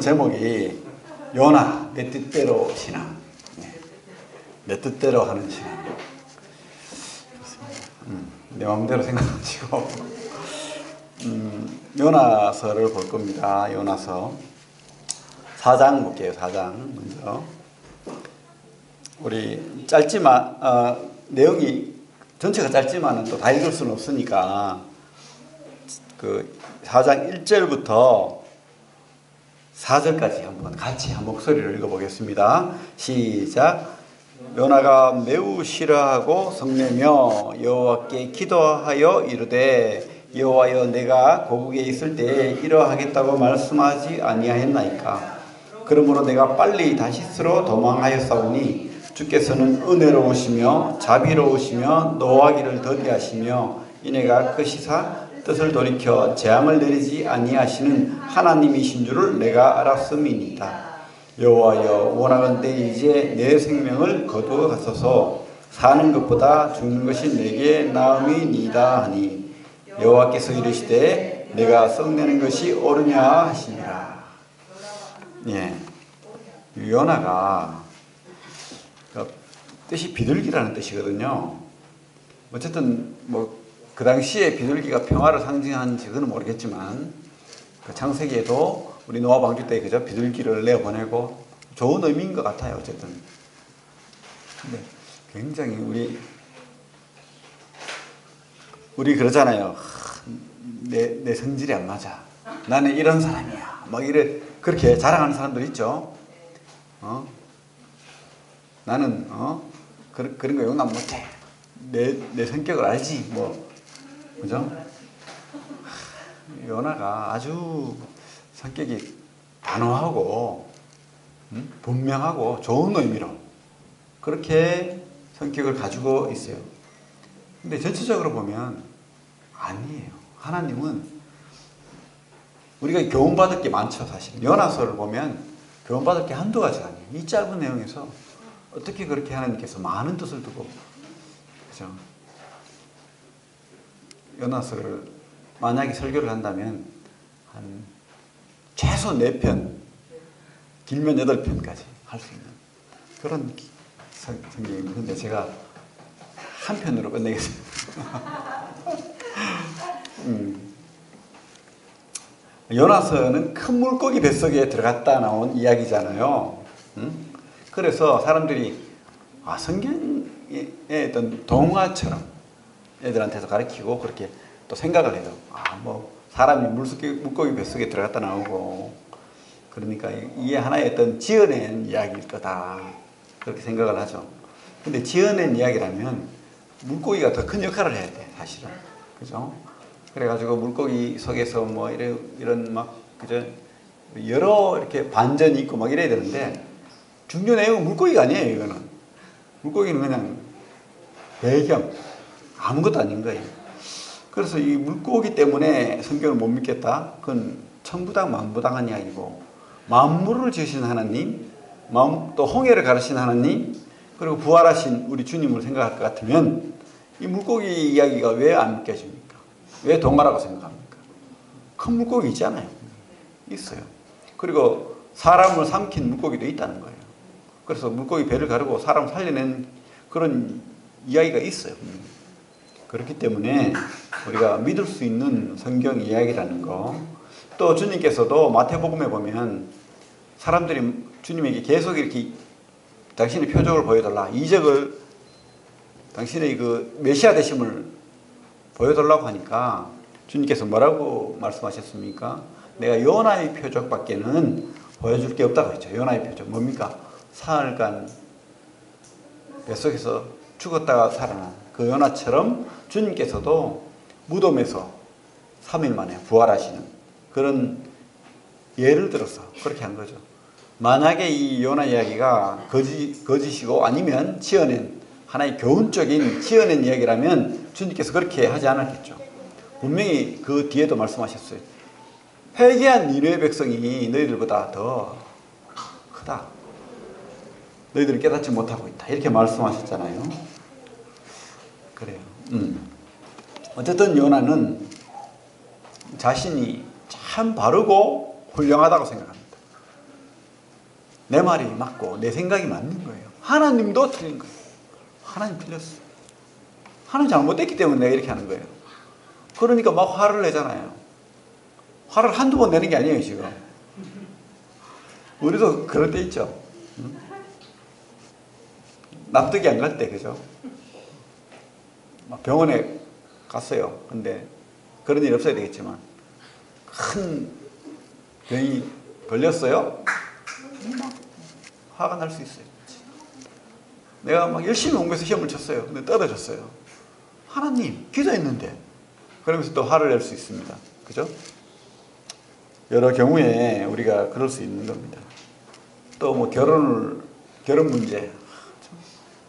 제목이 요나 내 뜻대로 신앙. 내 뜻대로 하는 신앙. 내 마음대로 생각하시고 요나서를 볼 겁니다. 요나서 4장 볼게요. 4장 먼저. 우리 짧지만 내용이 전체가 짧지만은 또 다 읽을 수는 없으니까 그 4장 1절부터 4절까지 같이 한 목소리를 읽어보겠습니다. 시작. 요나가 매우 싫어하고 성내며 여호와께 기도하여 이르되 여호와여 내가 고국에 있을 때에 이러하겠다고 말씀하지 아니하였나이까. 그러므로 내가 빨리 다시스로 도망하였사오니 주께서는 은혜로우시며 자비로우시며 노하기를 더디하시며 이내가 크시사 뜻을 돌이켜 재앙을 내리지 아니하시는 하나님이신 줄을 내가 알았음이니이다. 여호와여 원하건대 이제 내 생명을 거두어 가소서. 사는 것보다 죽는 것이 내게 나음이니이다 하니 여호와께서 이르시되 내가 썩내는 것이 옳으냐 하시니라. 예, 요나가 뜻이 비둘기라는 뜻이거든요. 어쨌든 그 당시에 비둘기가 평화를 상징하는지 그건 모르겠지만 그 창세기에도 우리 노아 방주 때 그저 비둘기를 내어보내고 좋은 의미인 것 같아요. 어쨌든. 근데 굉장히 우리 그러잖아요. 내 성질이 안 맞아. 나는 이런 사람이야. 그렇게 자랑하는 사람들 있죠. 나는 그런 거 용납 못해. 내 성격을 알지. 그죠? 요나가 아주 성격이 단호하고 분명하고 좋은 의미로 그렇게 성격을 가지고 있어요. 근데 전체적으로 보면 아니에요. 하나님은 우리가 교훈받을 게 많죠. 사실 요나서를 보면 교훈받을 게 한두 가지가 아니에요. 이 짧은 내용에서 어떻게 그렇게 하나님께서 많은 뜻을 두고, 그죠? 요나서를 만약에 설교를 한다면 한 최소 4편, 길면 8편까지 할 수 있는 그런 성경입니다. 근데 제가 한 편으로 끝내겠습니다. 요나서는 큰 물고기 뱃속에 들어갔다 나온 이야기잖아요. 그래서 사람들이 성경의 어떤 동화처럼 애들한테서 가르치고 그렇게 또 생각을 해요. 사람이 물고기 뱃속에 들어갔다 나오고 그러니까 이게 하나의 어떤 지어낸 이야기일 거다. 그렇게 생각을 하죠. 근데 지어낸 이야기라면 물고기가 더 큰 역할을 해야 돼, 사실은. 그죠? 그래가지고 물고기 속에서 이런 그죠? 여러 이렇게 반전이 있고 이래야 되는데 중요 내용은 물고기가 아니에요, 이거는. 물고기는 그냥 배경, 아무것도 아닌 거예요. 그래서 이 물고기 때문에 성경을 못 믿겠다? 그건 천부당 만부당한 이야기고, 만물을 지으신 하나님, 또 홍해를 가르신 하나님, 그리고 부활하신 우리 주님을 생각할 것 같으면 이 물고기 이야기가 왜 안 믿겨집니까? 왜 동화라고 생각합니까? 큰 물고기 있잖아요. 있어요. 그리고 사람을 삼킨 물고기도 있다는 거예요. 그래서 물고기 배를 가르고 사람 살려낸 그런 이야기가 있어요. 그렇기 때문에 우리가 믿을 수 있는 성경 이야기라는 거. 또 주님께서도 마태복음에 보면 사람들이 주님에게 계속 이렇게 당신의 표적을 보여달라, 이적을, 당신의 그 메시아 되심을 보여달라고 하니까 주님께서 뭐라고 말씀하셨습니까? 내가 요나의 표적밖에는 보여줄 게 없다고 했죠. 요나의 표적 뭡니까? 사흘간 뱃속에서 죽었다가 살아난 그 요나처럼 주님께서도 무덤에서 3일 만에 부활하시는 그런 예를 들어서 그렇게 한 거죠. 만약에 이 요나 이야기가 거짓이고 아니면 지어낸 하나의 교훈적인 지어낸 이야기라면 주님께서 그렇게 하지 않았겠죠. 분명히 그 뒤에도 말씀하셨어요. 회개한 니느웨 백성이 너희들보다 더 크다. 너희들은 깨닫지 못하고 있다. 이렇게 말씀하셨잖아요. 그래요. 어쨌든 요나는 자신이 참 바르고 훌륭하다고 생각합니다. 내 말이 맞고 내 생각이 맞는 거예요. 하나님도 틀린 거예요. 하나님 틀렸어. 하나님 잘못됐기 때문에 내가 이렇게 하는 거예요. 그러니까 막 화를 내잖아요. 화를 한두 번 내는 게 아니에요, 지금. 우리도 그럴 때 있죠. 납득이 안 갈 때, 그죠? 막 병원에 갔어요. 근데 그런 일 없어야 되겠지만 큰 병이 걸렸어요. 막 화가 날 수 있어요. 내가 막 열심히 공부해서 시험을 쳤어요. 근데 떨어졌어요. 하나님, 기도했는데. 그러면서 또 화를 낼 수 있습니다. 그죠? 여러 경우에 우리가 그럴 수 있는 겁니다. 또 뭐 결혼 문제.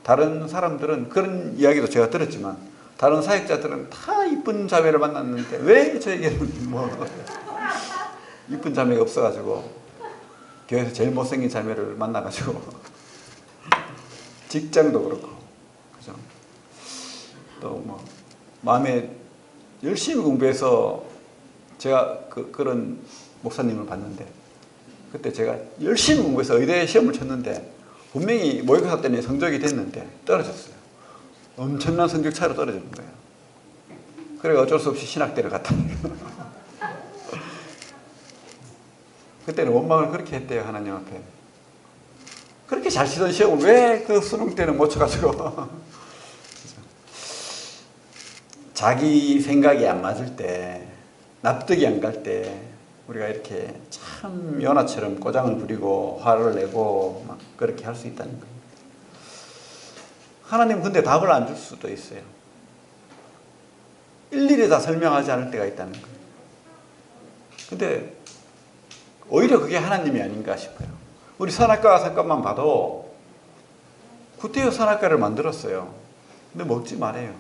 다른 사람들은 그런 이야기도 제가 들었지만 다른 사역자들은 다 이쁜 자매를 만났는데 왜 저에게는 뭐 이쁜 자매가 없어가지고 교회에서 제일 못생긴 자매를 만나가지고 직장도 그렇고 그죠? 또 뭐 마음에 열심히 공부해서 제가 그런 목사님을 봤는데 그때 제가 열심히 공부해서 의대 시험을 쳤는데 분명히 모의고사 때문에 성적이 됐는데 떨어졌어요. 엄청난 성적 차이로 떨어지는 거예요. 그래서 어쩔 수 없이 신학대를 갔다는 거예요. 그때는 원망을 그렇게 했대요. 하나님 앞에. 그렇게 잘 치던 시험을 왜 그 수능 때는 못 쳐가지고 자기 생각이 안 맞을 때 납득이 안 갈 때 우리가 이렇게 참 요나처럼 꼬장을 부리고 화를 내고 막 그렇게 할 수 있다는 겁니다. 하나님 근데 답을 안 줄 수도 있어요. 일일이 다 설명하지 않을 때가 있다는 거예요. 근데 오히려 그게 하나님이 아닌가 싶어요. 우리 선악과 사건만 봐도 구태여 선악과를 만들었어요. 근데 먹지 말아요.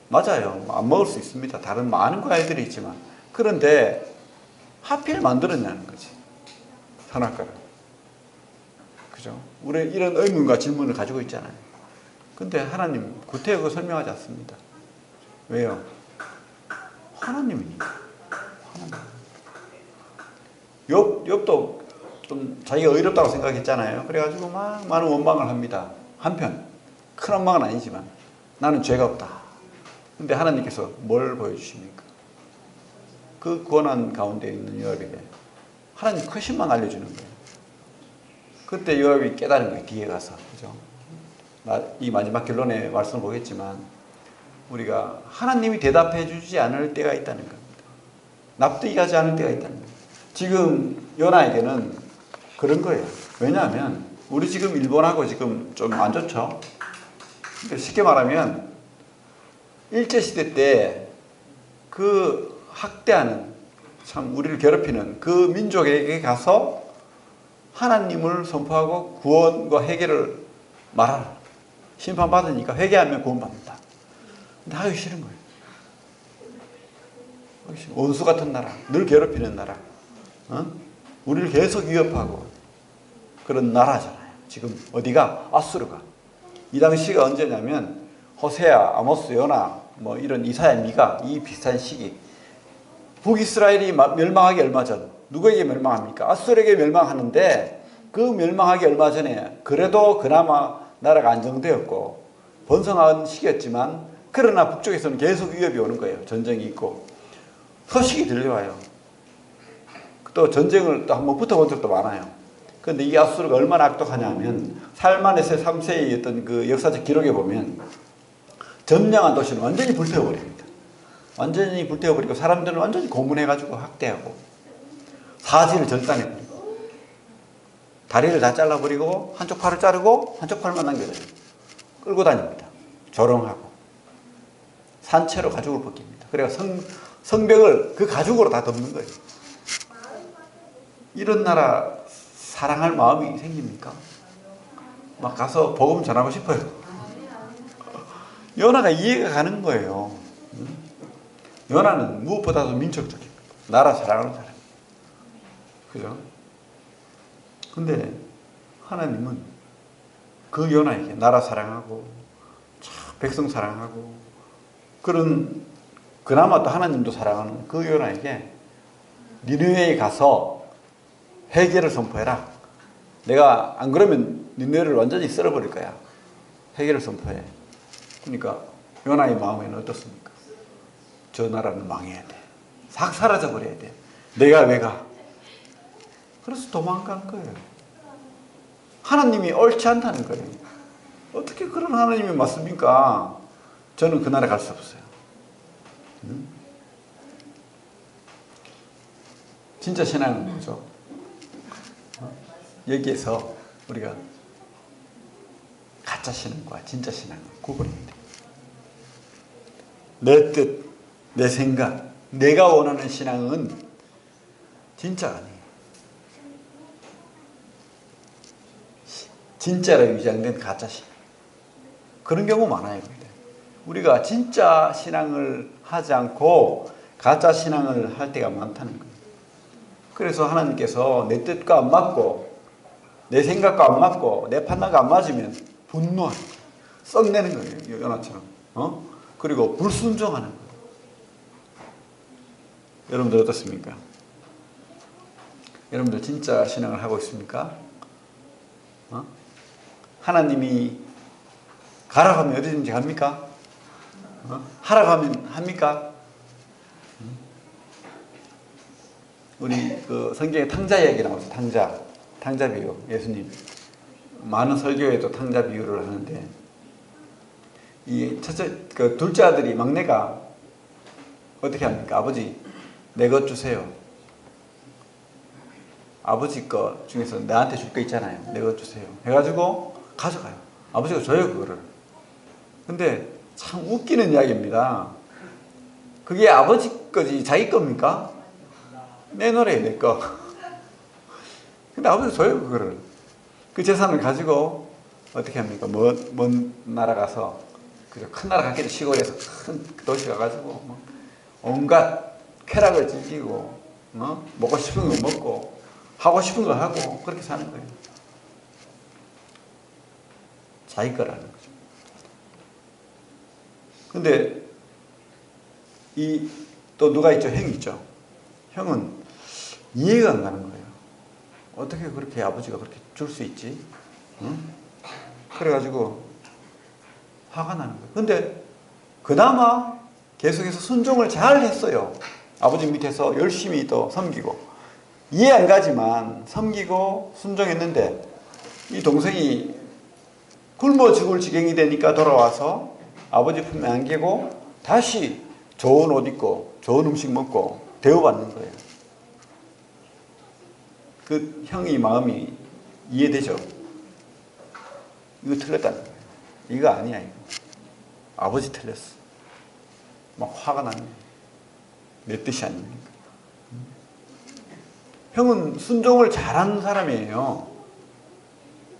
맞아요. 안 먹을 수 있습니다. 다른 많은 과일들이 있지만. 그런데 하필 만들었냐는 거지. 선악과를. 그죠? 우리 이런 의문과 질문을 가지고 있잖아요. 근데 하나님 구태여 그거 설명하지 않습니다. 왜요? 하나님이니까. 욥도 좀 자기가 의롭다고 생각했잖아요. 그래가지고 막 많은 원망을 합니다. 한편 큰 원망은 아니지만 나는 죄가 없다. 근데 하나님께서 뭘 보여주십니까? 그 고난 가운데 있는 요압에게 하나님 크신만 알려주는 거예요. 그때 요압이 깨달은 거예요. 뒤에 가서. 그죠? 이 마지막 결론의 말씀을 보겠지만 우리가 하나님이 대답해 주지 않을 때가 있다는 겁니다. 납득이 가지 않을 때가 있다는 겁니다. 지금 요나에게는 그런 거예요. 왜냐하면 우리 지금 일본하고 지금 좀 안 좋죠. 그러니까 쉽게 말하면 일제시대 때 그 학대하는 참 우리를 괴롭히는 그 민족에게 가서 하나님을 선포하고 구원과 회개를 말하라. 심판받으니까 회개하면 구원받는다. 근데 하기 싫은 거예요. 원수 같은 나라, 늘 괴롭히는 나라, 우리를 계속 위협하고 그런 나라잖아요. 지금 어디가? 아수르가. 이 당시가 언제냐면 호세아, 아모스, 요나, 뭐 이런 이사야, 미가 이 비슷한 시기. 북이스라엘이 멸망하기 얼마 전 누구에게 멸망합니까? 아수르에게 멸망하는데 그 멸망하기 얼마 전에 그래도 그나마 나라가 안정되었고 번성한 시기였지만 그러나 북쪽에서는 계속 위협이 오는 거예요. 전쟁이 있고 소식이 들려와요. 또 전쟁을 또 한번 붙어본 적도 많아요. 그런데 이 아수르가 얼마나 악독하냐면 살만에세 3세의 어떤 그 역사적 기록에 보면 점령한 도시는 완전히 불태워버립니다. 완전히 불태워버리고 사람들은 완전히 고문해가지고 학대하고 사지를 절단해버리고 다리를 다 잘라버리고 한쪽 팔을 자르고 한쪽 팔만 남겨둬요. 끌고 다닙니다. 조롱하고 산채로 가죽을 벗깁니다. 그래서 성벽을 그 가죽으로 다 덮는 거예요. 이런 나라 사랑할 마음이 생깁니까? 막 가서 복음 전하고 싶어요. 요나가 이해가 가는 거예요. 요나는 무엇보다도 민족적인 나라 사랑하는 사람. 그죠? 근데 하나님은 그 요나에게 나라 사랑하고 백성 사랑하고 그런 그나마 또 하나님도 사랑하는 그 요나에게 니느웨에 가서 회개를 선포해라. 내가 안 그러면 니네를 완전히 썰어버릴 거야. 회개를 선포해. 그러니까 요나의 마음에는 어떻습니까? 저 나라는 망해야 돼. 싹 사라져 버려야 돼. 내가 왜 가? 그래서 도망간 거예요. 하나님이 옳지 않다는 거예요. 어떻게 그런 하나님이 맞습니까? 저는 그 나라 갈 수 없어요. 진짜 신앙은 뭐죠? 여기에서 우리가 가짜 신앙과 진짜 신앙을 구분해야 돼요. 내 뜻, 내 생각, 내가 원하는 신앙은 진짜 아니에요. 진짜로 위장된 가짜 신앙. 그런 경우 많아요. 근데 우리가 진짜 신앙을 하지 않고 가짜 신앙을 할 때가 많다는 거예요. 그래서 하나님께서 내 뜻과 안 맞고 내 생각과 안 맞고 내 판단과 안 맞으면 분노하는 거예요. 썩내는 거예요. 요나처럼. 그리고 불순종하는 거예요. 여러분들 어떻습니까? 여러분들 진짜 신앙을 하고 있습니까? 하나님이 가라고 하면 어디든지 갑니까? 하라고 하면 합니까? 우리 그 성경에 탕자 이야기 나와서 탕자 비유. 예수님 많은 설교에도 탕자 비유를 하는데 이 첫째 그 둘째 아들이 막내가 어떻게 합니까? 아버지 내 것 주세요. 아버지 것 중에서 나한테 줄 거 있잖아요. 내 것 주세요. 해가지고 가져가요. 아버지가 줘요 그거를. 근데 참 웃기는 이야기입니다. 그게 아버지 거지 자기 겁니까? 내놓으래요 내 거. 근데 아버지가 줘요 그거를. 그 재산을 가지고 어떻게 합니까? 먼 나라 가서 큰 나라 갔겠죠. 시골에서 큰 도시 가가지고 온갖 쾌락을 즐기고 먹고 싶은 거 먹고 하고 싶은 거 하고 그렇게 사는 거예요. 자기 거라는 거죠. 근데 또 누가 있죠? 형이 있죠. 형은 이해가 안 가는 거예요. 어떻게 그렇게 아버지가 그렇게 줄 수 있지? 그래가지고 화가 나는 거예요. 근데 그나마 계속해서 순종을 잘 했어요. 아버지 밑에서 열심히 또 섬기고 이해 안 가지만 섬기고 순종했는데 이 동생이 굶어 죽을 지경이 되니까 돌아와서 아버지 품에 안기고 다시 좋은 옷 입고 좋은 음식 먹고 대우받는 거예요. 그 형의 마음이 이해되죠? 이거 틀렸다는 거예요. 이거 아니야 이거. 아버지 틀렸어. 막 화가 나네. 내 뜻이 아닙니까? 형은 순종을 잘하는 사람이에요.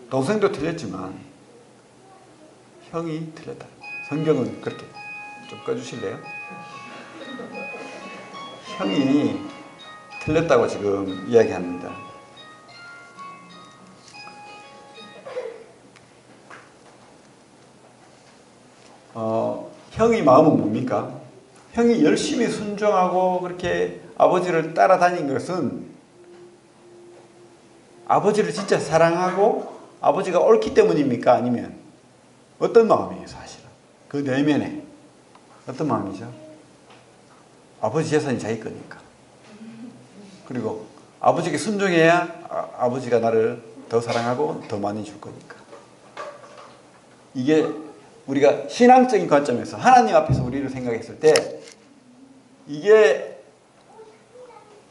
동생도 틀렸지만 형이 틀렸다. 성경은 그렇게 좀 꺼주실래요? 형이 틀렸다고 지금 이야기합니다. 형의 마음은 뭡니까? 형이 열심히 순종하고 그렇게 아버지를 따라다닌 것은 아버지를 진짜 사랑하고 아버지가 옳기 때문입니까? 아니면 어떤 마음이에요 사실은? 그 내면에 어떤 마음이죠? 아버지 재산이 자기 거니까. 그리고 아버지에게 순종해야 아버지가 나를 더 사랑하고 더 많이 줄 거니까. 이게 우리가 신앙적인 관점에서 하나님 앞에서 우리를 생각했을 때 이게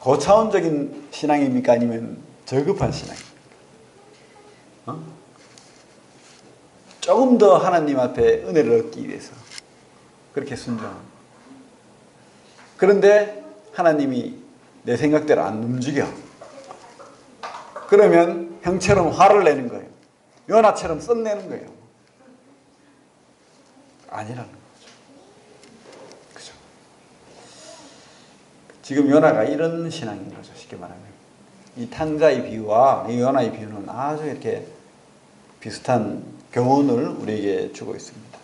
고차원적인 신앙입니까? 아니면 저급한 신앙입니까? 조금 더 하나님 앞에 은혜를 얻기 위해서 그렇게 순종합니다. 그런데 하나님이 내 생각대로 안 움직여. 그러면 형처럼 화를 내는 거예요. 요나처럼 썩내는 거예요. 아니라는 거죠. 그죠? 지금 요나가 이런 신앙인 거죠. 쉽게 말하면. 이 탕자의 비유와 이 요나의 비유는 아주 이렇게 비슷한 교훈을 우리에게 주고 있습니다.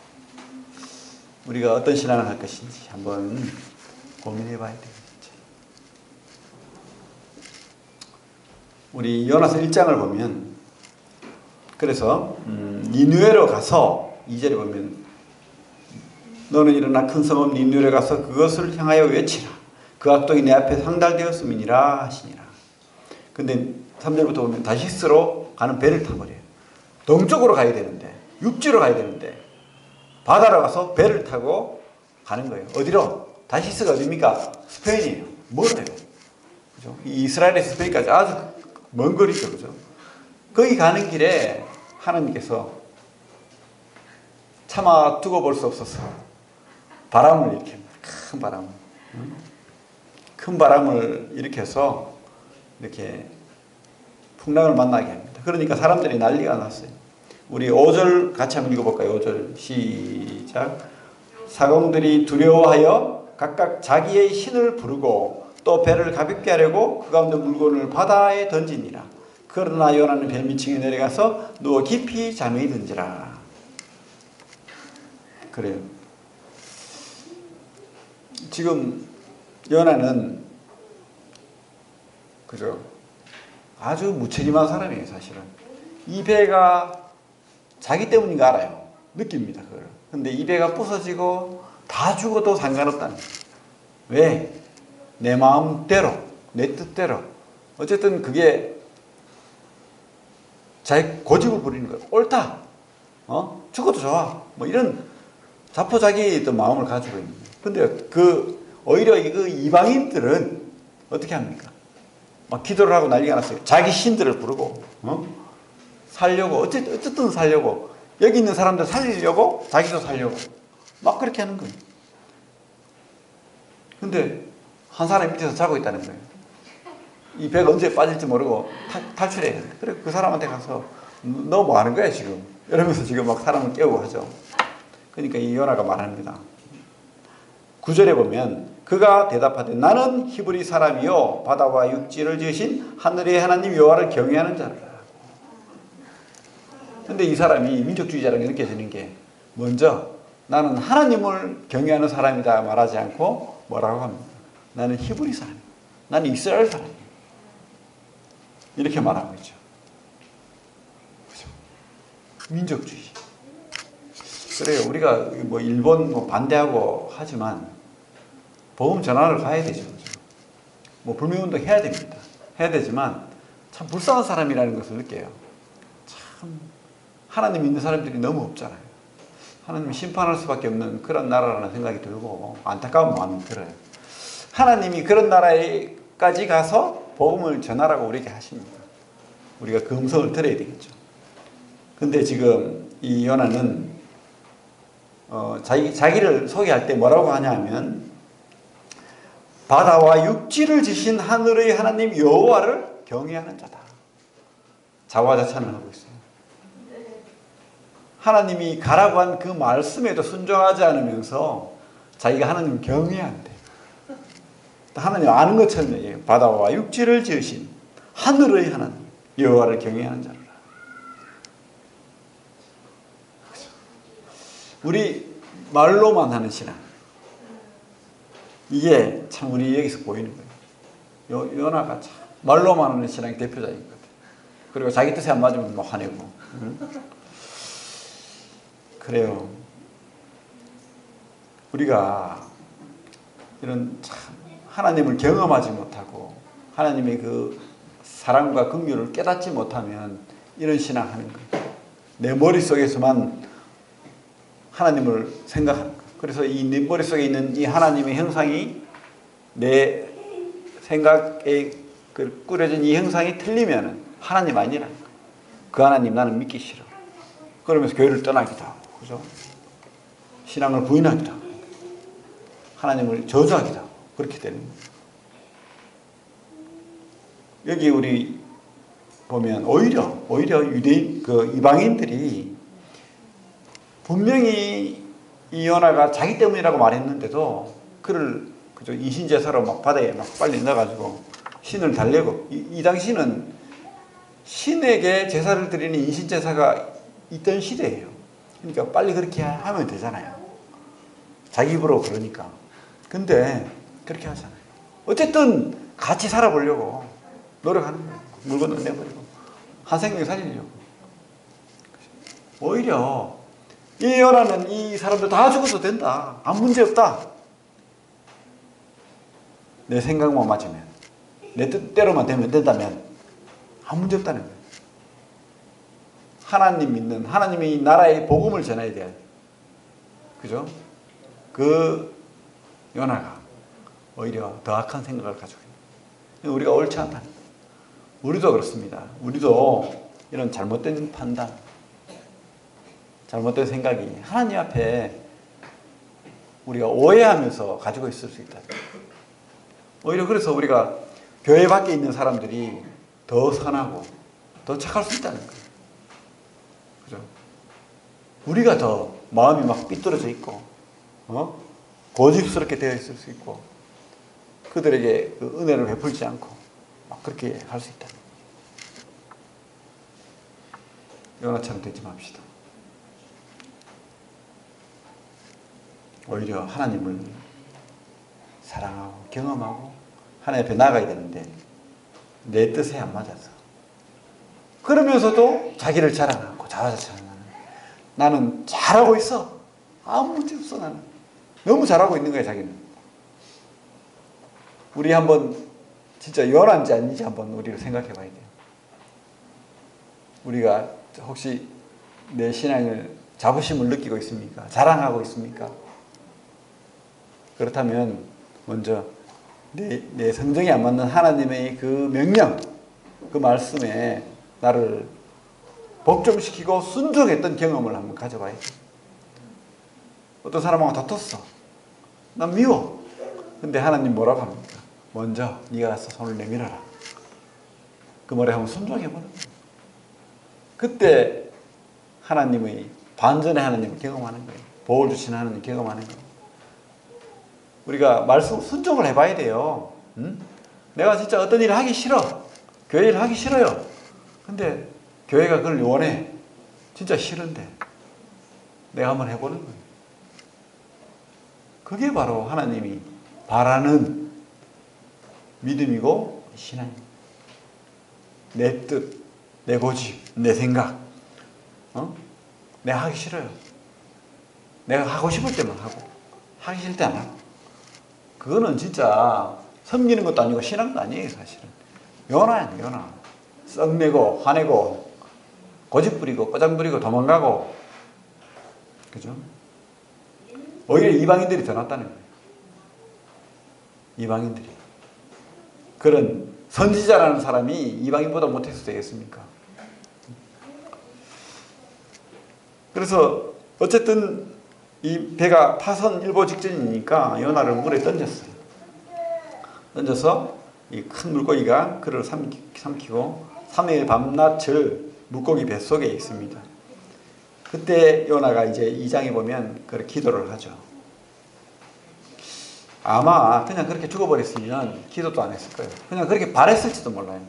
우리가 어떤 신앙을 할 것인지 한번 고민해 봐야 되겠죠. 우리 요나서 1장을 보면 그래서 니느웨로 가서 2절에 보면 너는 일어나 큰 성읍 니느웨로 가서 그것을 향하여 외치라. 그 악독이 내 앞에 상달되었음이니라 하시니라. 근데 3절부터 보면 다시스로 가는 배를 타버려요. 동쪽으로 가야 되는데, 육지로 가야 되는데 바다로 가서 배를 타고 가는 거예요. 어디로? 다시스가 어디입니까? 스페인이에요. 멀어요. 그죠? 이스라엘에서 스페인까지 아주 먼 거리죠. 그죠? 거기 가는 길에 하나님께서 차마 두고 볼 수 없어서 바람을 일으킵니다. 큰 바람을. 큰 바람을 일으켜서 이렇게 풍랑을 만나게 합니다. 그러니까 사람들이 난리가 났어요. 우리 5절 같이 한번 읽어볼까요? 5절 시작. 사공들이 두려워하여 각각 자기의 신을 부르고 또 배를 가볍게 하려고 그 가운데 물건을 바다에 던지니라. 그러나 요나는 배 밑층에 내려가서 누워 깊이 잠이 든지라. 그래요. 지금 요나는 그죠? 아주 무책임한 사람이에요, 사실은. 이 배가 자기 때문인 거 알아요. 느낍니다, 그걸. 근데 이 배가 부서지고 다 죽어도 상관없다는 거예요. 왜? 내 마음대로, 내 뜻대로. 어쨌든 그게 자기 고집을 부리는 거예요. 옳다. 죽어도 좋아. 뭐 이런 자포자기의 어떤 마음을 가지고 있는 거예요. 근데 오히려 그 이방인들은 어떻게 합니까? 막 기도를 하고 난리가 났어요. 자기 신들을 부르고, 살려고, 어쨌든 살려고, 여기 있는 사람들 살리려고, 자기도 살려고, 막 그렇게 하는 거예요. 근데 한 사람이 밑에서 자고 있다는 거예요. 이 배가 언제 빠질지 모르고 탈출해야 돼. 그래, 그 사람한테 가서, 너 뭐 하는 거야, 지금? 이러면서 지금 막 사람을 깨우고 하죠. 그러니까 이 요나가 말합니다. 9절에 보면, 그가 대답하되 나는 히브리 사람이요 바다와 육지를 지으신 하늘의 하나님 여호와를 경외하는 자라. 근데 이 사람이 민족주의자라고 느껴지는 게 먼저 나는 하나님을 경외하는 사람이다 말하지 않고 뭐라고 합니다. 나는 히브리 사람이야. 나는 이스라엘 사람이야. 이렇게 말하고 있죠. 그죠? 민족주의. 그래요. 우리가 뭐 일본 뭐 반대하고 하지만 복음 전하러 가야 되죠. 뭐 불매운동 해야 됩니다. 해야 되지만 참 불쌍한 사람이라는 것을 느껴요. 참 하나님 믿는 사람들이 너무 없잖아요. 하나님 심판할 수밖에 없는 그런 나라라는 생각이 들고 안타까운 마음이 들어요. 하나님이 그런 나라에까지 가서 복음을 전하라고 우리에게 하십니다. 우리가 그 음성을 들어야 되겠죠. 근데 지금 이 요나는 자기를 소개할 때 뭐라고 하냐면 바다와 육지를 지신 하늘의 하나님 여호와를 경외하는 자다. 자화자찬을 하고 있어요. 하나님이 가라고 한 그 말씀에도 순종하지 않으면서 자기가 하나님을 경외한대. 하나님 아는 것처럼 얘기해요. 바다와 육지를 지으신 하늘의 하나님 여호와를 경외하는 자라. 우리 말로만 하는 신앙. 이게 참 우리 여기서 보이는 거예요. 요나가 참 말로만 하는 신앙의 대표자인 것 같아요. 그리고 자기 뜻에 안 맞으면 막 화내고. 그래요. 우리가 이런 참 하나님을 경험하지 못하고 하나님의 그 사랑과 긍휼을 깨닫지 못하면 이런 신앙 하는 거예요. 내 머릿속에서만 하나님을 생각하는 거예요. 그래서 이 내 머릿속에 있는 이 하나님의 형상이 내 생각에 꾸려진 이 형상이 틀리면 하나님 아니라는 거예요. 그 하나님 나는 믿기 싫어. 그러면서 교회를 떠나기도 하고, 그죠? 신앙을 부인하기도 하고, 하나님을 저주하기도 하고, 그렇게 되는 거예요. 여기 우리 보면 오히려 유대인, 이방인들이 분명히 이 요나가 자기 때문이라고 말했는데도 그를 그저 인신제사로 막 바다에 막 빨리 넣어가지고 신을 달래고 이 당시는 신에게 제사를 드리는 인신제사가 있던 시대예요. 그러니까 빨리 그렇게 하면 되잖아요. 자기 입으로 그러니까. 근데 그렇게 하잖아요. 어쨌든 같이 살아보려고 노력하는 거예요. 물건을 내버리고 한 생명 살리려고. 오히려 이 요나는 이 사람들 다 죽어도 된다. 아무 문제 없다. 내 생각만 맞으면, 내 뜻대로만 되면 된다면 아무 문제 없다는 거예요. 하나님 믿는, 하나님이 나라의 복음을 전해야 돼. 그죠? 그 요나가 오히려 더 악한 생각을 가지고 있는. 우리가 옳지 않다. 우리도 그렇습니다. 우리도 이런 잘못된 판단, 잘못된 생각이 하나님 앞에 우리가 오해하면서 가지고 있을 수 있다. 오히려 그래서 우리가 교회 밖에 있는 사람들이 더 선하고 더 착할 수 있다는 거예요. 그죠? 우리가 더 마음이 막 삐뚤어져 있고, 고집스럽게 되어 있을 수 있고, 그들에게 그 은혜를 베풀지 않고 막 그렇게 할 수 있다. 요나처럼 되지 맙시다. 오히려 하나님을 사랑하고 경험하고 하나님 앞에 나가야 되는데 내 뜻에 안 맞아서, 그러면서도 자기를 자랑하고 자화자찬하는, 나는 잘하고 있어, 아무 문제 없어, 나는 너무 잘하고 있는 거야 자기는. 우리 한번 진짜 요나인지 아닌지 한번 우리를 생각해 봐야 돼요. 우리가 혹시 내 신앙을 자부심을 느끼고 있습니까? 자랑하고 있습니까? 그렇다면 먼저 내 성정에 안 맞는 하나님의 그 명령, 그 말씀에 나를 복종시키고 순종했던 경험을 한번 가져봐야 돼. 어떤 사람하고 다퉜어. 난 미워. 근데 하나님 뭐라고 합니까? 먼저 네가 가서 손을 내밀어라. 그 말에 한번 순종해보는 거예요. 그때 하나님의 반전의 하나님을 경험하는 거예요. 복을 주시는 하나님 경험하는 거예요. 우리가 말씀 순종을 해봐야 돼요. 응? 내가 진짜 어떤 일을 하기 싫어. 교회 일을 하기 싫어요. 근데 교회가 그걸 원해. 진짜 싫은데 내가 한번 해보는 거예요. 그게 바로 하나님이 바라는 믿음이고 신앙입니다. 내 뜻, 내 고집, 내 생각, 내가 하기 싫어요. 내가 하고 싶을 때만 하고 하기 싫을 때 안 하고. 그거는 진짜 섬기는 것도 아니고 신앙도 아니에요 사실은. 요나야 요나. 썩내고 화내고 고집 부리고 꼬장 부리고 도망가고, 그죠? 오히려 이방인들이 더 낫다는 거예요. 이방인들이. 그런 선지자라는 사람이 이방인보다 못해서 되겠습니까? 그래서 어쨌든 이 배가 파선일보 직전이니까 요나를 물에 던졌어요. 던져서 이 큰 물고기가 그를 삼키고 3일 밤낮을 물고기 뱃속에 있습니다. 그때 요나가 이제 2장에 보면 그렇게 기도를 하죠. 아마 그냥 그렇게 죽어버렸으면 기도도 안 했을 거예요. 그냥 그렇게 바랬을지도 몰라요.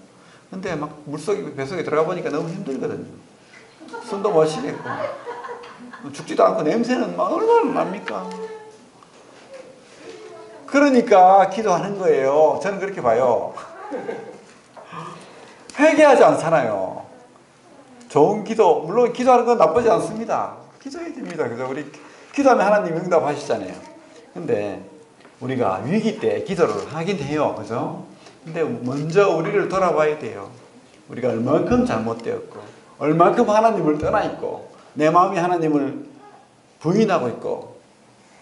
근데 막 물속에, 뱃속에 들어가 보니까 너무 힘들거든요. 숨도 못 쉬겠고 죽지도 않고 냄새는 막 얼마나 납니까? 그러니까 기도하는 거예요. 저는 그렇게 봐요. 회개하지 않잖아요. 좋은 기도, 물론 기도하는 건 나쁘지 않습니다. 기도해야 됩니다. 그죠? 우리 기도하면 하나님 응답하시잖아요. 근데 우리가 위기 때 기도를 하긴 해요. 그죠? 근데 먼저 우리를 돌아봐야 돼요. 우리가 얼만큼 잘못되었고, 얼만큼 하나님을 떠나 있고, 내 마음이 하나님을 부인하고 있고,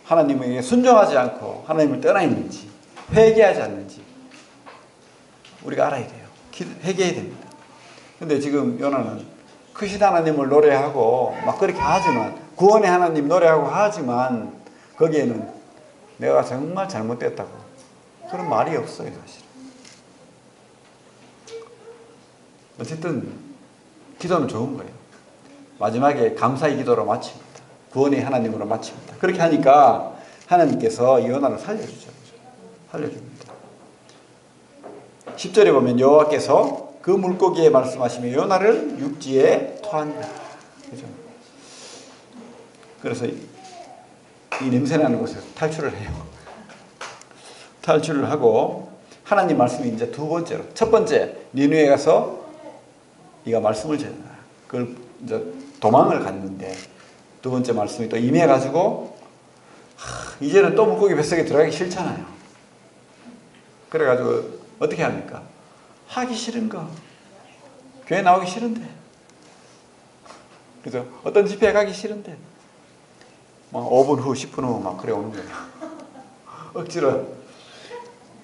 하나님에게 순종하지 않고 하나님을 떠나 있는지, 회개하지 않는지 우리가 알아야 돼요. 회개해야 됩니다. 근데 지금 요나는 크신 하나님을 노래하고 막 그렇게 하지만, 구원의 하나님 노래하고 하지만 거기에는 내가 정말 잘못됐다고 그런 말이 없어요 사실은. 어쨌든 기도는 좋은 거예요. 마지막에 감사의 기도로 마칩니다. 구원의 하나님으로 마칩니다. 그렇게 하니까 하나님께서 이 요나를 살려주죠. 살려줍니다. 10절에 보면 여호와께서 그 물고기에 말씀하시며 요나를 육지에 토하니라. 그죠? 그래서 이 냄새나는 곳에서 탈출을 해요. 탈출을 하고 하나님 말씀이 이제 두 번째로, 첫 번째 니느웨에 가서 네가 말씀을 전해라. 그걸 이제 도망을 갔는데 두 번째 말씀이 또 임해가지고 이제는 또 물고기 뱃속에 들어가기 싫잖아요. 그래가지고 어떻게 합니까? 하기 싫은 거. 교회 나오기 싫은데. 그죠? 어떤 집회에 가기 싫은데. 막 5분 후, 10분 후 막 그래 오는 거예요. 억지로.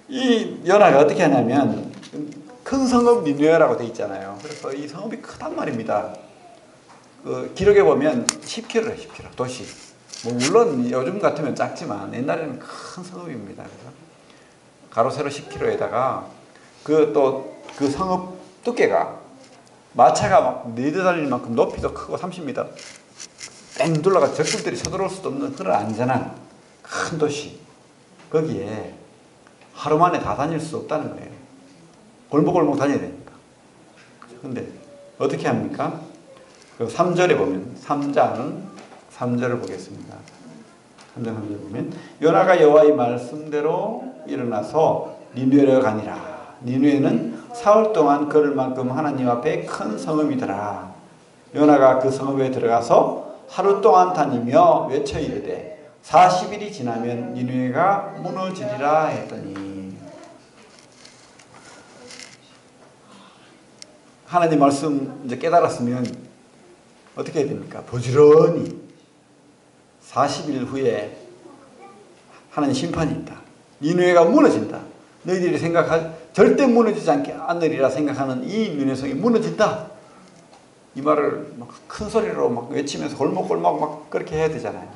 이 연하가 어떻게 하냐면 큰 성읍 니느웨라고 돼 있잖아요. 그래서 이 성읍이 크단 말입니다. 그 기록에 보면 10km래 10km 도시. 뭐 물론 요즘 같으면 작지만 옛날에는 큰 성읍입니다. 그래서 가로 세로 10km에다가 그 또 그 성읍 두께가 마차가 막 내려달릴 만큼 높이도 크고 30m 뺑 둘러가 적들들이 쳐들어올 수도 없는 그런 안전한 큰 도시. 거기에 하루 만에 다 다닐 수 없다는 거예요. 골목골목 다녀야 되니까. 근데 어떻게 합니까? 그 3절에 보면 3절을 보겠습니다. 3장 3절 보면 요나가 여호와의 말씀대로 일어나서 니느웨로 가니라. 니느웨는 사흘 동안 걸을 만큼 하나님 앞에 큰 성읍이더라. 요나가 그 성읍에 들어가서 하루 동안 다니며 외쳐 이르되 40일이 지나면 니느웨가 무너지리라 했더니 하나님 말씀 이제 깨달았으면 어떻게 해야 됩니까? 부지런히 40일 후에 하나님 심판이 있다. 니느웨가 무너진다. 너희들이 절대 무너지지 않으리라 생각하는 이 니느웨 성이 무너진다. 이 말을 막 큰 소리로 막 외치면서 골목골목 막 그렇게 해야 되잖아요.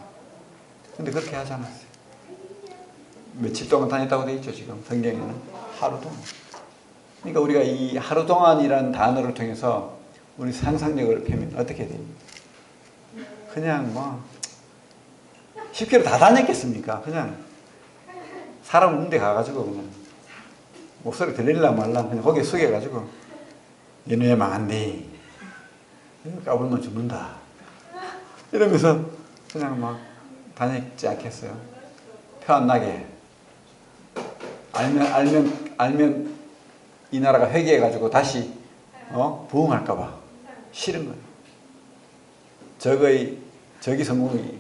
근데 그렇게 하지 않았어요. 며칠 동안 다녔다고 돼 있죠, 지금 성경에는. 하루 동안. 그러니까 우리가 이 하루 동안이라는 단어를 통해서 우리 상상력을 펴면 어떻게 됩니까? 그냥 뭐 10km 다 다녔겠습니까? 그냥 사람 없는 데 가가지고 그냥 목소리 들리려 말라 그냥 거기에 숙여가지고 니느웨 망한데 까불면 죽는다 이러면서 그냥 막 다녔지 않겠어요? 표 안 나게 알면 이 나라가 회개해가지고 다시 부흥할까봐 싫은 거예요. 저기 성공이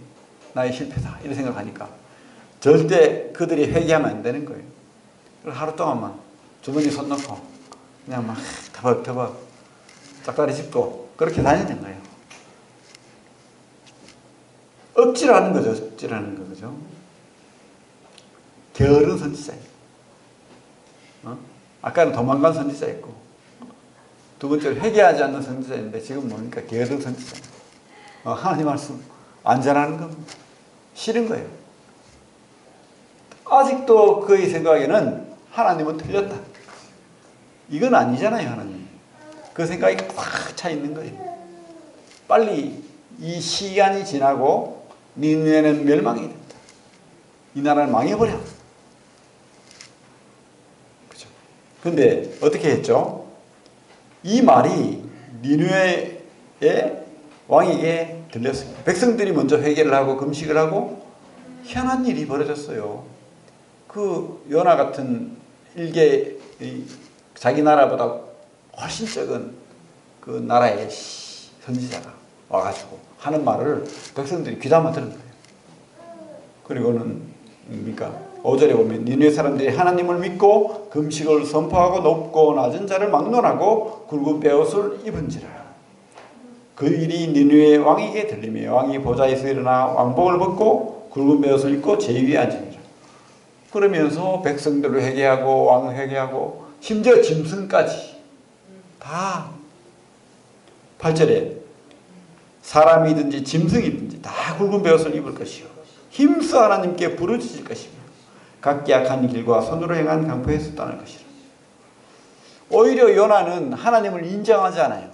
나의 실패다 이런 생각하니까 절대 그들이 회개하면 안 되는 거예요. 그래서 하루 동안만 주머니 손 넣고 그냥 막 터벅터벅 짝다리 짚고 그렇게 다니는 거예요. 억지로 하는 거죠. 억지로 하는 거 그죠? 게으른 선지자예요. 아까는 도망간 선지자였고 두 번째로 회개하지 않는 선지자인데 지금 뭡니까? 게으른 선지자. 하나님 말씀 안 전하는 겁니다. 싫은 거예요. 아직도 그의 생각에는 하나님은 틀렸다. 이건 아니잖아요, 하나님. 그 생각이 꽉 차 있는 거예요. 빨리 이 시간이 지나고 니느웨는 멸망이 된다. 이 나라는 망해버려. 그죠? 근데 어떻게 했죠? 이 말이 니느웨의 왕에게 들렸습니다. 백성들이 먼저 회개를 하고 금식을 하고 희한한 일이 벌어졌어요. 그 요나 같은 일개 자기 나라보다 훨씬 적은 그 나라의 선지자가 와가지고 하는 말을 백성들이 귀담아 들은 거예요. 그리고는 뭡니까? 5절에 보면 니느웨 사람들이 하나님을 믿고 금식을 선포하고 높고 낮은 자를 막론하고 굵은 베옷을 입은지라. 그 일이 니느웨 왕에게 들리며 왕이 보좌에서 일어나 왕복을 벗고 굵은 베옷을 입고 제위에 앉으니라. 그러면서 백성들을 회개하고 왕을 회개하고 심지어 짐승까지 다 8절에 사람이든지 짐승이든지 다 굵은 베옷을 입을 것이요 힘써 하나님께 부르짖을 것이며 각기 악한 길과 손으로 행한 강포에서 떠날 것이라. 오히려 요나는 하나님을 인정하지 않아요.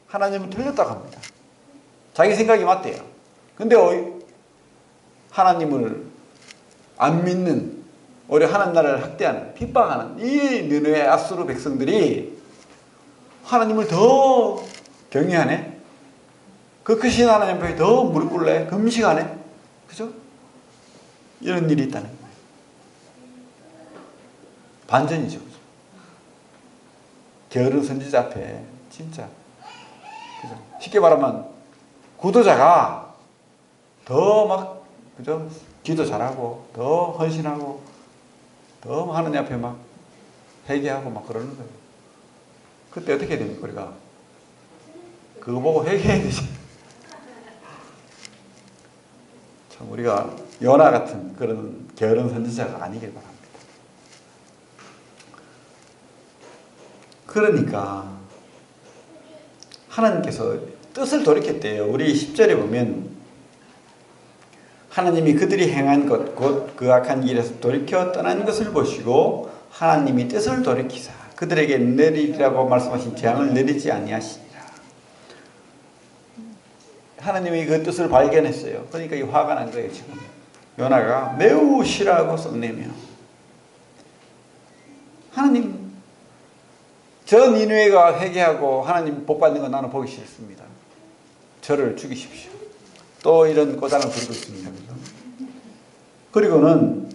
하나님은 틀렸다고 합니다. 자기 생각이 맞대요. 근데 하나님을 안 믿는 오히려 하나님 나라를 학대하는 핍박하는 이 느느웨 아수르 백성들이 하나님을 더 경외하네. 그 크신 하나님 앞에 더 무릎 꿇네. 금식하네. 그죠? 이런 일이 있다는 거예요. 반전이죠. 그죠? 게으른 선지자 앞에 진짜 그죠? 쉽게 말하면 구도자가 더 막 그죠? 기도 잘하고 더 헌신하고 더 하느님 앞에 막 회개하고 막 그러는 거예요. 그때 어떻게 됩니까? 우리가 그거 보고 회개해야 되지. 참 우리가 요나 같은 그런 게으른 선지자가 아니길 바랍니다. 그러니까 하나님께서 뜻을 돌이켰대요. 우리 10절에 보면 하나님이 그들이 행한 것 곧 그 악한 길에서 돌이켜 떠난 것을 보시고 하나님이 뜻을 돌이키사 그들에게 내리라고 말씀하신 재앙을 내리지 아니하시니라. 하나님이 그 뜻을 발견했어요. 그러니까 이 화가 난 거예요. 지금 요나가 매우 싫어하고 썩내며 하나님 저 니느웨가 회개하고 하나님 복 받는 거 나는 보기 싫습니다. 저를 죽이십시오. 또 이런 꼬장을 부리고 있습니다. 그리고는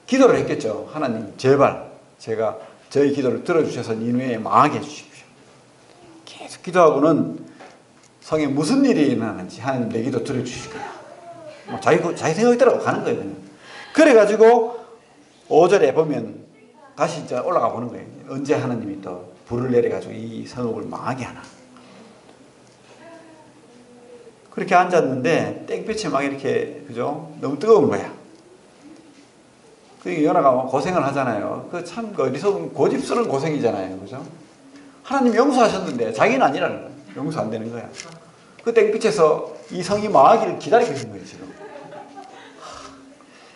기도를 했겠죠. 하나님 제발 제가 저희 기도를 들어주셔서 니느웨에 망하게 해주십시오. 계속 기도하고는 성에 무슨 일이 일어나는지 하나님 내 기도 들어주실 거야. 뭐 자기 생각대로 가는 거예요. 그냥. 그래가지고 5절에 보면 다시 이제 올라가 보는 거예요. 언제 하나님이 또 불을 내려가지고 이 성읍을 망하게 하나. 그렇게 앉았는데 땡볕에 막 이렇게 그죠? 너무 뜨거운 거야. 그 요나가 고생을 하잖아요. 그 참 어리석은 고집스러운 고생이잖아요. 그죠? 하나님 용서하셨는데 자기는 아니라는 거예요. 용서 안 되는 거야. 그 땡빛에서 이 성이 망하기를 기다리고 있는 거예요, 지금.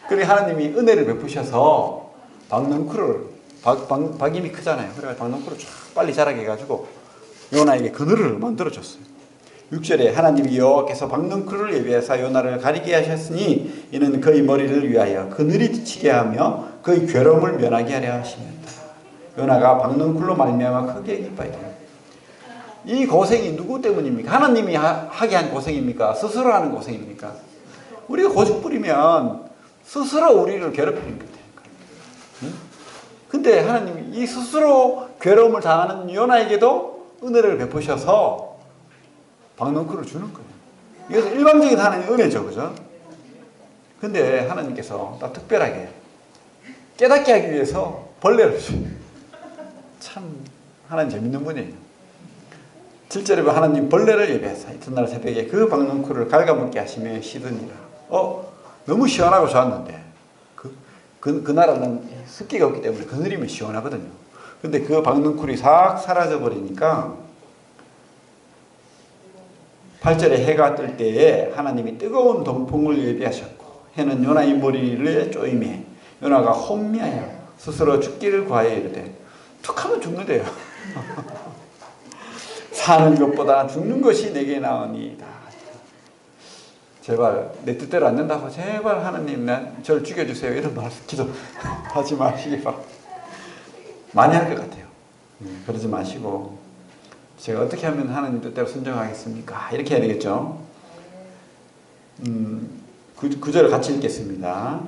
그래 하나님이 은혜를 베푸셔서 박넝쿨을 박임이 크잖아요. 그래서 박넝쿨을 쫙 빨리 자라게 해가지고 요나에게 그늘을 만들어줬어요. 6절에 하나님이 여호와께서 박넝쿨을 예비하사 요나를 가리게 하셨으니 이는 그의 머리를 위하여 그늘이 지게 하며 그의 괴로움을 면하게 하려 하심이었다. 요나가 박넝쿨로 말미암아 크게 기뻐하더라. 이 고생이 누구 때문입니까? 하나님이 하게 한 고생입니까? 스스로 하는 고생입니까? 우리가 고집 부리면 스스로 우리를 괴롭히는 거예요. 근데 하나님이 이 스스로 괴로움을 당하는 요나에게도 은혜를 베푸셔서 박넝쿨을 주는 거예요. 이것은 일방적인 하나님의 은혜죠. 그죠? 근데 하나님께서 딱 특별하게 깨닫게 하기 위해서 벌레를 줘요. 참 하나님 재밌는 분이에요. 7절에 하나님 벌레를 예비하사 이튿날 새벽에 그 박넝쿨을 갉아먹게 하시며 씻으니라. 너무 시원하고 좋았는데 그 나라는 습기가 없기 때문에 그늘이면 시원하거든요. 근데 그 박넝쿨이 싹 사라져 버리니까 8절에 해가 뜰 때에 하나님이 뜨거운 동풍을 예비하셨고 해는 요나의 머리를 쪼이매 요나가 혼미하여 스스로 죽기를 구하여 이르되 툭하면 죽는데요. 사는 것보다 죽는 것이 내게 나으니이다. 제발 내 뜻대로 안 된다고 제발 하나님 저를 죽여주세요. 이런 말씀 기도하지 마시기 바랍니다. 많이 할 것 같아요. 그러지 마시고 제가 어떻게 하면 하나님 뜻대로 순종하겠습니까? 이렇게 해야 되겠죠. 9절을 같이 읽겠습니다.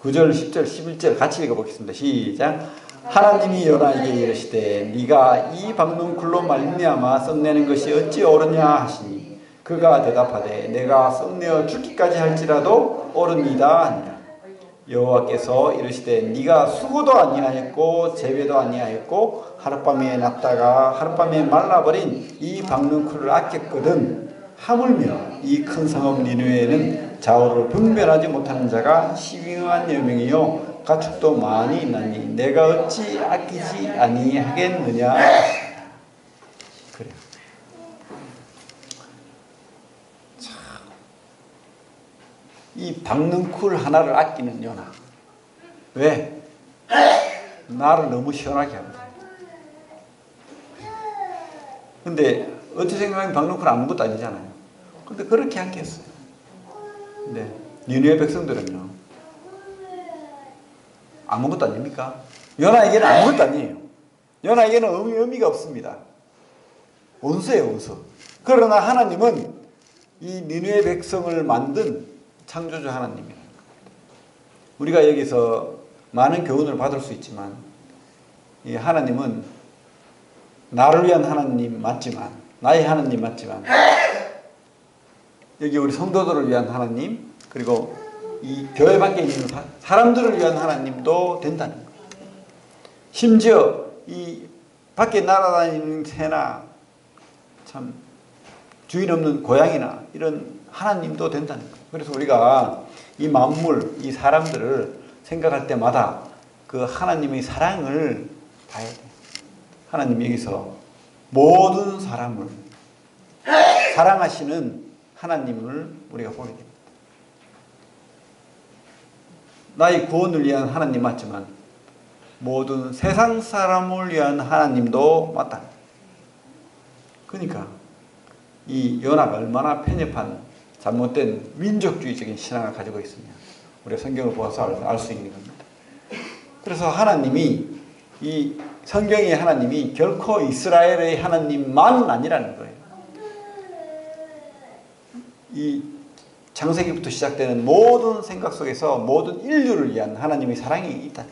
9절, 10절, 11절 같이 읽어보겠습니다. 시작. 하나님이 요나에게 이르시되 네가 이 박넝쿨로 말미암아 썩내는 것이 어찌 옳으냐 하시니 그가 대답하되 내가 썩내어 죽기까지 할지라도 옳으니이다 하니라. 여호와께서 이르시되 네가 수고도 아니하였고 재배도 아니하였고 하룻밤에 났다가 하룻밤에 말라버린 이 박넝쿨을 아꼈거든 하물며 이 큰 성읍 니느웨에는 좌우를 분별하지 못하는 자가 시윙한 여명이요 가축도 많이 있나니 내가 어찌 아끼지 아니하겠느냐. 그래요. 이 박넝쿨 하나를 아끼는 요나. 왜? 나를 너무 시원하게 합니다. 근데 어찌 생각하면 박넝쿨 아무것도 아니잖아요. 근데 그렇게 아꼈어요. 근데 니느웨 백성들은요. 아무것도 아닙니까? 요나에게는 아무것도 아니에요. 요나에게는 의미가 없습니다. 원수예요, 원수. 그러나 하나님은 이 니느웨 백성을 만든 창조주 하나님이라는 겁니다. 우리가 여기서 많은 교훈을 받을 수 있지만 이 하나님은 나를 위한 하나님 맞지만 나의 하나님 맞지만 여기 우리 성도들을 위한 하나님, 그리고 이 교회 밖에 있는 사람들을 위한 하나님도 된다는 거예요. 심지어 이 밖에 날아다니는 새나 참 주인 없는 고양이나 이런 하나님도 된다는 거예요. 그래서 우리가 이 만물, 이 사람들을 생각할 때마다 그 하나님의 사랑을 봐야 돼요. 하나님 여기서 모든 사람을 사랑하시는 하나님을 우리가 보게 됩니다. 나의 구원을 위한 하나님 맞지만 모든 세상 사람을 위한 하나님도 맞다. 그러니까 이 요나가 얼마나 편협한 잘못된 민족주의적인 신앙을 가지고 있으냐, 우리가 성경을 보아서 알 수 있는 겁니다. 그래서 하나님이, 이 성경의 하나님이 결코 이스라엘의 하나님만 아니라는 거예요. 이 창세기부터 시작되는 모든 생각 속에서 모든 인류를 위한 하나님의 사랑이 있다는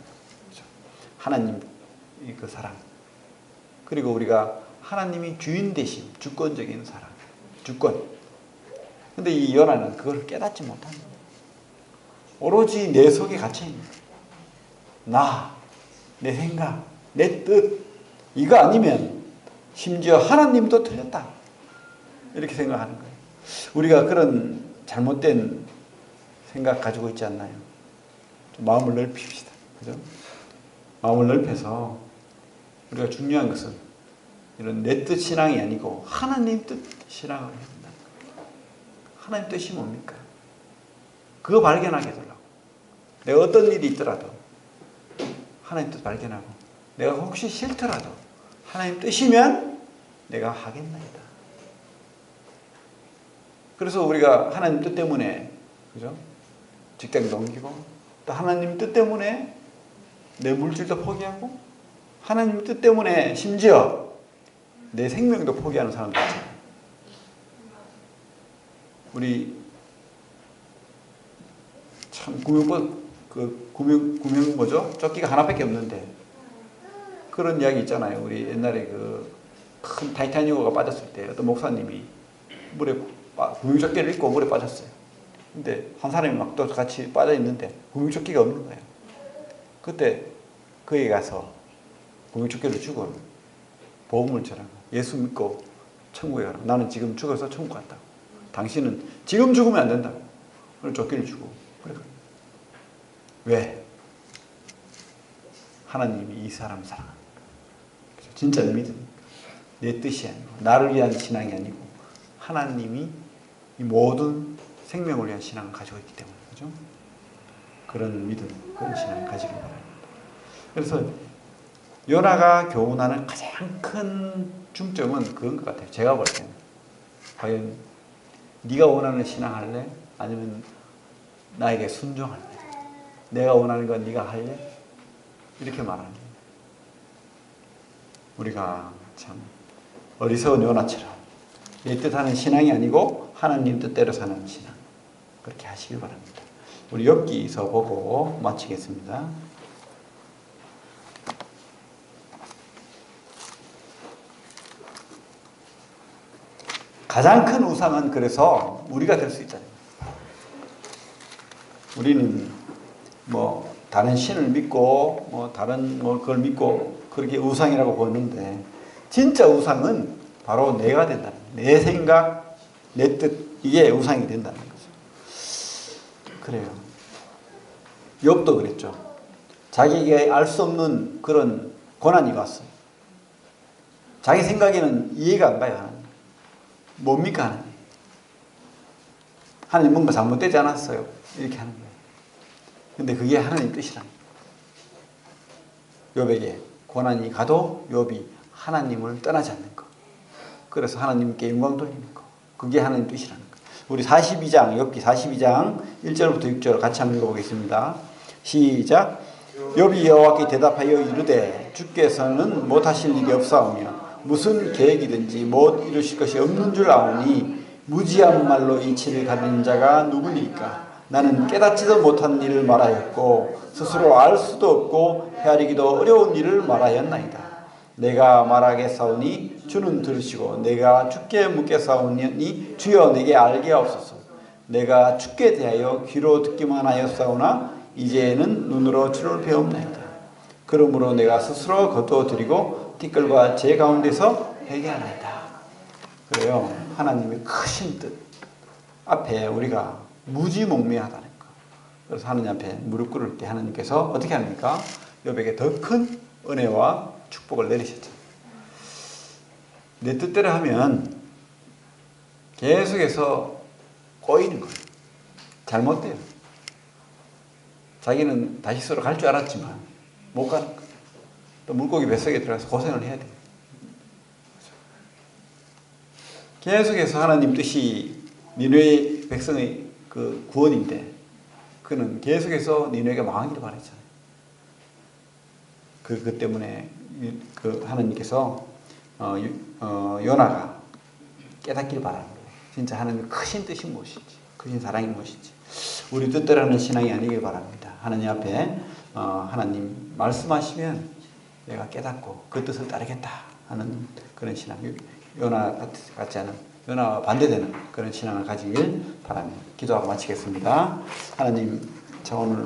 거죠. 하나님의 그 사랑. 그리고 우리가 하나님이 주인 되신 주권적인 사랑, 주권. 근데 이 요나는 그걸 깨닫지 못합니다. 오로지 내 속에 갇혀 있는 거예요. 나, 내 생각, 내 뜻, 이거 아니면 심지어 하나님도 틀렸다, 이렇게 생각하는 거예요. 우리가 그런 잘못된 생각 가지고 있지 않나요? 좀 마음을 넓힙시다. 그죠? 마음을 넓혀서 우리가 중요한 것은 이런 내 뜻 신앙이 아니고 하나님 뜻 신앙을 해야 된다. 하나님 뜻이 뭡니까? 그거 발견하게 해달라고. 내가 어떤 일이 있더라도 하나님 뜻 발견하고, 내가 혹시 싫더라도 하나님 뜻이면 내가 하겠나이다. 그래서 우리가 하나님 뜻 때문에, 그죠? 직장도 옮기고, 또 하나님 뜻 때문에 내 물질도 포기하고, 하나님 뜻 때문에 심지어 내 생명도 포기하는 사람들 있잖아요. 우리 참 구명 뭐죠? 조끼가 하나밖에 없는데 그런 이야기 있잖아요. 우리 옛날에 그 큰 타이타닉호가 빠졌을 때 어떤 목사님이 물에 구명조끼를 입고 물에 빠졌어요. 근데 한 사람이 막 또 같이 빠져 있는데 구명조끼가 없는 거예요. 그때 그에 가서 구명조끼를 주고 복음을 전하고 예수 믿고 천국에 가라. 나는 지금 죽어서 천국 갔다고. 당신은 지금 죽으면 안 된다고. 그래서 조끼를 주고. 그래. 왜? 하나님이 이 사람 사랑합니다. 진짜 믿음. 내 뜻이 아니고 나를 위한 신앙이 아니고 하나님이 이 모든 생명을 위한 신앙을 가지고 있기 때문에, 그죠? 그런 믿음, 그런 신앙을 가지길 바랍니다. 그래서 요나가 교훈하는 가장 큰 중점은 그건 것 같아요. 제가 볼 때는 과연 네가 원하는 신앙 할래? 아니면 나에게 순종할래? 내가 원하는 건 네가 할래? 이렇게 말하는 거예요. 우리가 참 어리석은 요나처럼 내 뜻하는 신앙이 아니고 하나님 뜻대로 사는 신앙, 그렇게 하시길 바랍니다. 우리 욥기서 보고 마치겠습니다. 가장 큰 우상은 그래서 우리가 될 수 있다. 우리는 뭐 다른 신을 믿고 뭐 다른 뭐 그걸 믿고 그렇게 우상이라고 보는데, 진짜 우상은 바로 내가 된다는 거예요. 내 생각, 내 뜻, 이게 우상이 된다는 거죠. 그래요. 욥도 그랬죠. 자기에게 알 수 없는 그런 고난이 왔어요. 자기 생각에는 이해가 안 가요. 뭡니까 하나님? 하나님 뭔가 잘못되지 않았어요. 이렇게 하는 거예요. 근데 그게 하나님 뜻이랍니다. 욥에게 고난이 가도 욥이 하나님을 떠나지 않는 것. 그래서 하나님께 영광 돌리는 것. 그게 하나님 뜻이라는 것. 우리 42장, 욥기 42장 1절부터 6절 같이 한번 읽어보겠습니다. 시작. 욥이 여호와께 대답하여 이르되 주께서는 못하실 일이 없사오며 무슨 계획이든지 못 이루실 것이 없는 줄 아오니 무지한 말로 이치를 가리는 자가 누구니까? 나는 깨닫지도 못한 일을 말하였고 스스로 알 수도 없고 헤아리기도 어려운 일을 말하였나이다. 내가 말하겠사오니 주는 들으시고 내가 주께 묻겠사오니 주여 내게 알게 하옵소서. 내가 주께 대하여 귀로 듣기만 하였사오나 이제는 눈으로 주를 배웁나이다. 그러므로 내가 스스로 거두어드리고 티끌과 제 가운데서 회개하나이다. 그래요. 하나님의 크신 뜻 앞에 우리가 무지몽매하다는 거. 그래서 하나님 앞에 무릎 꿇을 때 하나님께서 어떻게 합니까? 욥에게 더 큰 은혜와 축복을 내리셨죠. 내 뜻대로 하면 계속해서 꼬이는 거예요. 잘못돼요. 자기는 다시스로 갈 줄 알았지만 못 가는 거예요. 또 물고기 뱃속에 들어가서 고생을 해야 돼요. 계속해서 하나님 뜻이 니느웨 백성의 그 구원인데 그는 계속해서 니느웨가 망하기를 바랬잖아요. 그 때문에 그 하나님께서 요나가 깨닫길 바라는 거예요. 진짜 하나님의 크신 뜻이 무엇인지, 크신 사랑이 무엇인지 우리 뜻대로 하는 신앙이 아니길 바랍니다. 하나님 앞에 하나님 말씀하시면 내가 깨닫고 그 뜻을 따르겠다 하는 그런 신앙, 요나 같지 않은, 요나와 반대되는 그런 신앙을 가지길 바랍니다. 기도하고 마치겠습니다. 하나님, 저 오늘